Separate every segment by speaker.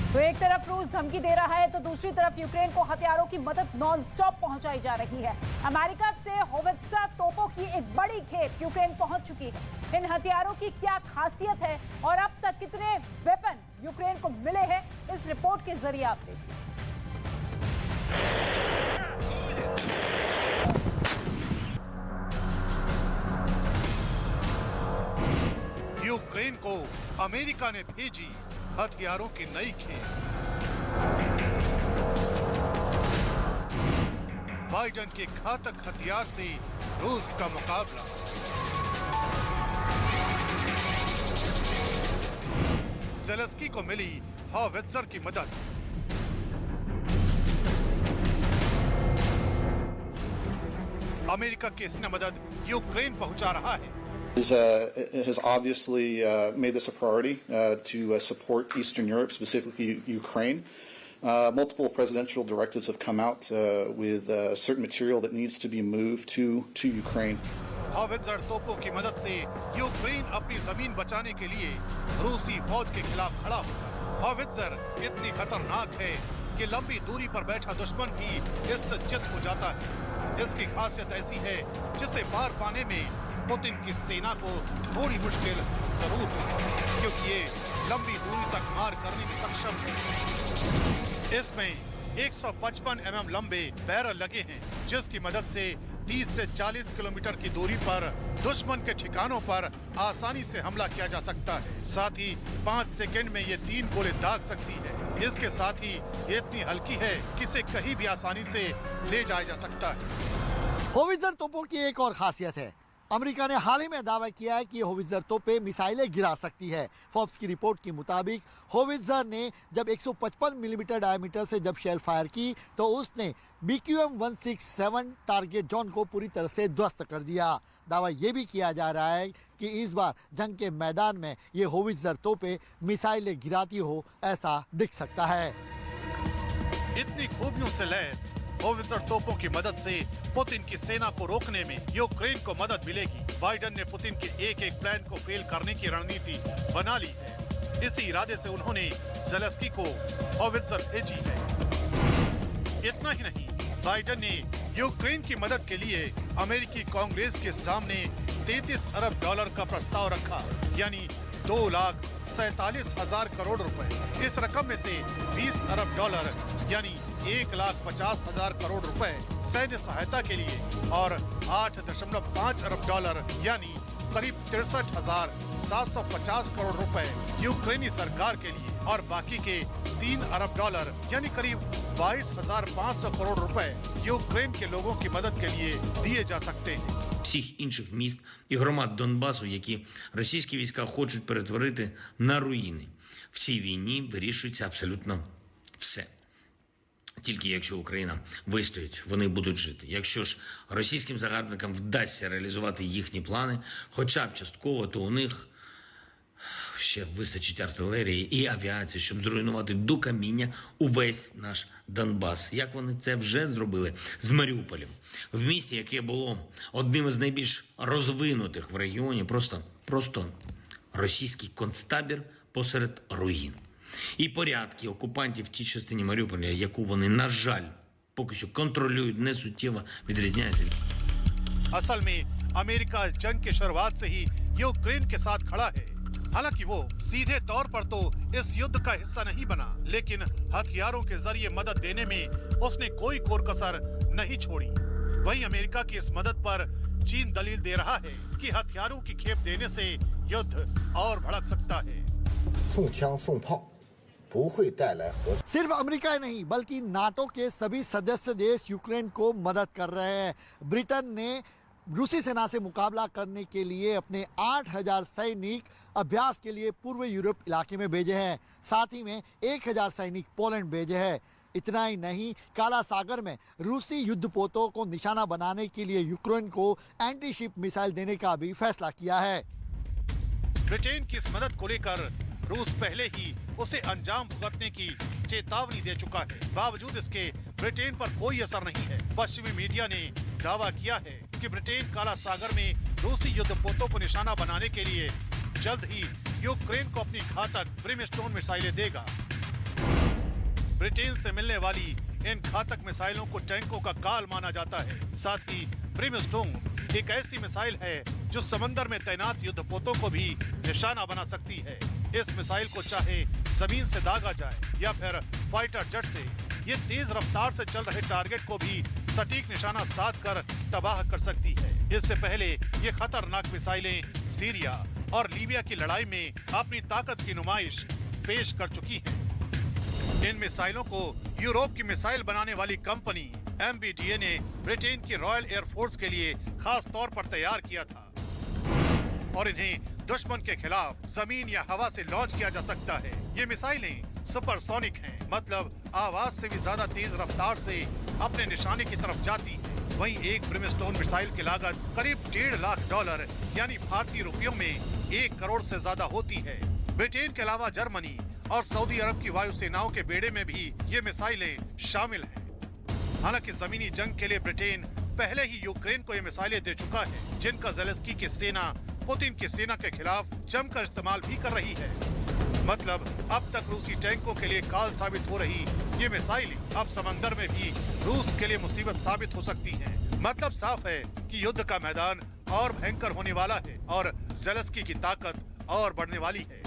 Speaker 1: तो एक तरफ रूस धमकी दे रहा है तो दूसरी तरफ यूक्रेन को हथियारों की मदद नॉनस्टॉप पहुंचाई जा रही है। अमेरिका से होवित्ज़र तोपों की एक बड़ी खेप यूक्रेन पहुंच चुकी है। इन हथियारों की क्या खासियत है और अब तक कितने वेपन यूक्रेन को मिले हैं, इस रिपोर्ट के जरिए आप देखिए।
Speaker 2: यूक्रेन को अमेरिका ने भेजी हथियारों की नई खेप। बाइडेन के घातक हथियार से रूस का मुकाबला। ज़ेलेंस्की को मिली होवित्ज़र की मदद। अमेरिका की इसने मदद यूक्रेन पहुंचा रहा है।
Speaker 3: Has obviously made this a priority to support Eastern Europe, specifically Ukraine. Multiple presidential directives have come out with certain material that needs to be moved to Ukraine.
Speaker 2: होवित्ज़र तोपों की मदद से यूक्रेन अपनी जमीन बचाने के लिए रूसी फौज के खिलाफ खड़ा होगा। होवित्ज़र इतनी खतरनाक है कि लंबी दूरी पर बैठा दुश्मन भी इससे चित हो जाता है। इसकी खासियत ऐसी है जिसे पार पाने में पुतिन की सेना को थोड़ी मुश्किल जरूर है, क्योंकि ये लंबी दूरी तक मार करने में सक्षम है। इसमें 155 mm लंबे बैरल लगे हैं, जिसकी मदद से 30 से 40 किलोमीटर की दूरी पर दुश्मन के ठिकानों पर आसानी से हमला किया जा सकता है। साथ ही 5 सेकंड में ये 3 गोले दाग सकती है। इसके साथ ही ये इतनी हल्की है कि इसे कहीं भी आसानी से ले जाया जा सकता है।
Speaker 4: होवित्ज़र तोपों की एक और खासियत है, अमेरिका ने हाल ही में दावा किया है कि होवित्ज़र तोपें मिसाइलें गिरा सकती है। फोर्ब्स की रिपोर्ट के मुताबिक होवित्ज़र ने जब 155 मिलीमीटर डायमीटर से जब शेल फायर की तो उसने BQM-167 टारगेट जोन को पूरी तरह से ध्वस्त कर दिया। दावा ये भी किया जा रहा है कि इस बार जंग के मैदान में ये होवित्ज़र तोपें मिसाइलें गिराती हो, ऐसा दिख सकता है।
Speaker 2: इतनी खूबियों से लैस होवित्ज़र तोपों की मदद से पुतिन की सेना को रोकने में यूक्रेन को मदद मिलेगी। बाइडेन ने पुतिन के एक प्लान को फेल करने की रणनीति बना ली है। इसी इरादे से उन्होंने ज़ेलेंस्की को होवित्ज़र भेजी है। इतना ही नहीं, बाइडेन ने यूक्रेन की मदद के लिए अमेरिकी कांग्रेस के सामने $33 अरब का प्रस्ताव रखा, यानी 2,47,000 करोड़ रुपए। इस रकम में से $20 अरब यानी 1,50,000 करोड़ रुपए सैन्य सहायता के लिए और $8.5 अरब यानी करीब 63,750 करोड़ रुपए यूक्रेनी सरकार के लिए और बाकी के $3 अरब यानी करीब 22,500 करोड़ रुपए यूक्रेन के लोगों की मदद के लिए दिए जा सकते हैं।
Speaker 5: Всіх інших міст і громад Донбасу, які російські війська хочуть перетворити на руїни. В цій війні вирішується абсолютно все. Тільки якщо Україна вистоїть, вони будуть жити. Якщо ж російським загарбникам вдасться реалізувати їхні плани, хоча б частково, то у них ще вистачить артилерії і авіації, щоб зруйнувати до каміння увесь наш Донбас. Як вони це вже зробили з Маріуполем. В місті, яке було одним із найбільш розвинутих в регіоні, просто російський концтабір посеред руїн. І порядки окупантів в тій частині Маріуполя, яку вони, на жаль, поки що контролюють, не суттєво відрізняється.
Speaker 2: असल में अमेरिका इस जंग के शुरुआत से ही यूक्रेन के साथ खड़ा है। हालांकि वो सीधे तौर पर तो इस युद्ध का हिस्सा नहीं बना, लेकिन हथियारों के जरिए मदद देने में उसने कोई कोर कसर नहीं छोड़ी। वहीं अमेरिका की इस मदद पर चीन दलील दे रहा है कि हथियारों की खेप देने से युद्ध और भड़क सकता है।
Speaker 6: 送枪送炮不会带来和
Speaker 4: सिर्फ अमेरिका ही नहीं बल्कि नाटो के सभी सदस्य देश यूक्रेन को मदद कर रहे हैं। ब्रिटेन ने रूसी सेना से मुकाबला करने के लिए अपने 8,000 सैनिक अभ्यास के लिए पूर्व यूरोप इलाके में भेजे हैं। साथ ही में 1,000 सैनिक पोलैंड भेजे हैं। इतना ही नहीं, काला सागर में रूसी युद्धपोतों को निशाना बनाने के लिए यूक्रेन को एंटी शिप मिसाइल देने का भी फैसला किया है।
Speaker 2: ब्रिटेन की इस मदद को लेकर रूस पहले ही उसे अंजाम भुगतने की चेतावनी दे चुका है। बावजूद इसके ब्रिटेन पर कोई असर नहीं है। पश्चिमी मीडिया ने दावा किया है कि ब्रिटेन काला सागर में रूसी युद्धपोतों को निशाना बनाने के लिए जल्द ही यूक्रेन को अपनी घातक ब्रिमस्टोन मिसाइलें देगा। ब्रिटेन से मिलने वाली इन घातक मिसाइलों को टैंकों का काल माना जाता है। साथ ही ब्रिमस्टोन एक ऐसी मिसाइल है जो समंदर में तैनात युद्धपोतों को भी निशाना बना सकती है। इस मिसाइल को चाहे जमीन से दागा जाए या फिर फाइटर जेट से, ये तेज रफ्तार से चल रहे टारगेट को भी सटीक निशाना साध कर तबाह कर सकती है। इससे पहले ये खतरनाक मिसाइलें सीरिया और लीबिया की लड़ाई में अपनी ताकत की नुमाइश पेश कर चुकी हैं। इन मिसाइलों को यूरोप की मिसाइल बनाने वाली कंपनी MBDA ने ब्रिटेन की रॉयल एयरफोर्स के लिए खास तौर पर तैयार किया था और इन्हें दुश्मन के खिलाफ जमीन या हवा से लॉन्च किया जा सकता है। ये मिसाइलें सुपरसोनिक हैं, मतलब आवाज से भी ज्यादा तेज रफ्तार से अपने निशाने की तरफ जाती हैं। वहीं एक ब्रिमस्टोन मिसाइल की लागत करीब $1.5 लाख यानी भारतीय रुपयों में 1 करोड़ से ज्यादा होती है। ब्रिटेन के अलावा जर्मनी और सऊदी अरब की वायुसेनाओं के बेड़े में भी ये मिसाइलें शामिल हैं। हालांकि जमीनी जंग के लिए ब्रिटेन पहले ही यूक्रेन को ये मिसाइलें दे चुका है, जिनका ज़ेलेंस्की की सेना पुतिन की सेना के खिलाफ जमकर इस्तेमाल भी कर रही है। मतलब अब तक रूसी टैंकों के लिए काल साबित हो रही ये मिसाइलें अब समंदर में भी रूस के लिए मुसीबत साबित हो सकती हैं। मतलब साफ है कि युद्ध का मैदान और भयंकर होने वाला है और ज़ेलेंस्की की ताकत और बढ़ने वाली है।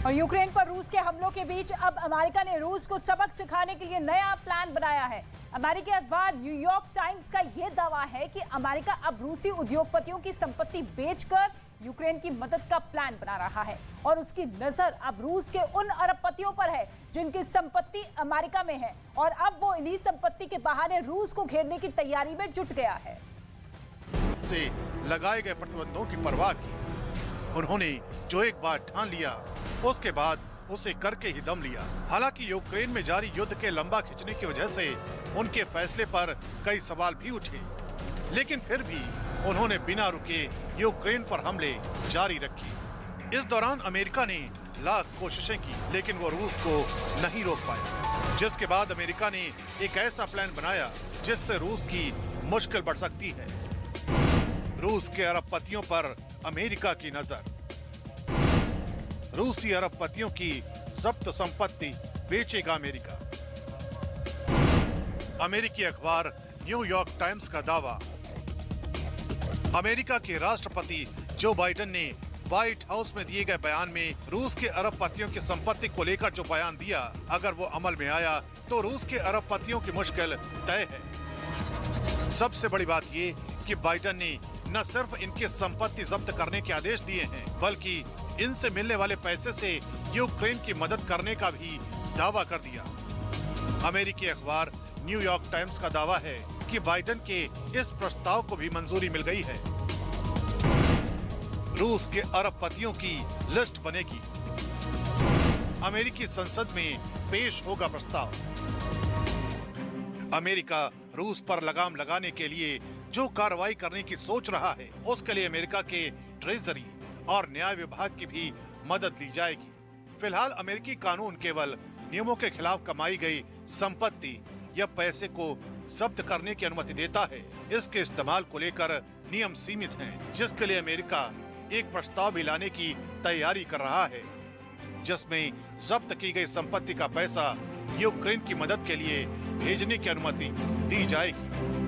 Speaker 1: और यूक्रेन पर रूस के हमलों के बीच अब अमेरिका ने रूस को सबक सिखाने के लिए नया प्लान बनाया है। अमेरिकी अखबार न्यूयॉर्क टाइम्स का यह दावा है कि अमेरिका अब रूसी उद्योगपतियों की संपत्ति बेचकर यूक्रेन की मदद का प्लान बना रहा है और उसकी नजर अब रूस के उन अरबपतियों पर है जिनकी संपत्ति अमेरिका में है और अब वो इन्हीं संपत्ति के बहाने रूस को घेरने की तैयारी में जुट गया है।
Speaker 2: से लगाए गए प्रतिबंधों की परवाह की उन्होंने जो एक बार ठान लिया उसके बाद उसे करके ही दम लिया। हालांकि यूक्रेन में जारी युद्ध के लंबा खिंचने की वजह से उनके फैसले पर कई सवाल भी उठे, लेकिन फिर भी उन्होंने बिना रुके यूक्रेन पर हमले जारी रखे। इस दौरान अमेरिका ने लाख कोशिशें की, लेकिन वो रूस को नहीं रोक पाया, जिसके बाद अमेरिका ने एक ऐसा प्लान बनाया जिससे रूस की मुश्किल बढ़ सकती है। रूस के अरबपतियों पर अमेरिका की नजर। रूसी अरबपतियों की जब्त संपत्ति बेचेगा अमेरिका। अमेरिकी अखबार न्यूयॉर्क टाइम्स का दावा। अमेरिका के राष्ट्रपति जो बाइडेन ने व्हाइट हाउस में दिए गए बयान में रूस के अरबपतियों की संपत्ति को लेकर जो बयान दिया, अगर वो अमल में आया तो रूस के अरबपतियों की मुश्किल तय है। सबसे बड़ी बात ये कि बाइडेन ने न सिर्फ इनकी संपत्ति जब्त करने के आदेश दिए हैं, बल्कि इनसे मिलने वाले पैसे से यूक्रेन की मदद करने का भी दावा कर दिया। अमेरिकी अखबार न्यूयॉर्क टाइम्स का दावा है कि बाइडेन के इस प्रस्ताव को भी मंजूरी मिल गई है। रूस के अरबपतियों की लिस्ट बनेगी। अमेरिकी संसद में पेश होगा प्रस्ताव। अमेरिका रूस पर लगाम लगाने के लिए जो कार्रवाई करने की सोच रहा है, उसके लिए अमेरिका के ट्रेजरी और न्याय विभाग की भी मदद ली जाएगी। फिलहाल अमेरिकी कानून केवल नियमों के खिलाफ कमाई गई संपत्ति या पैसे को जब्त करने की अनुमति देता है। इसके इस्तेमाल को लेकर नियम सीमित हैं, जिसके लिए अमेरिका एक प्रस्ताव भी लाने की तैयारी कर रहा है, जिसमें जब्त की गई संपत्ति का पैसा यूक्रेन की मदद के लिए भेजने की अनुमति दी जाएगी।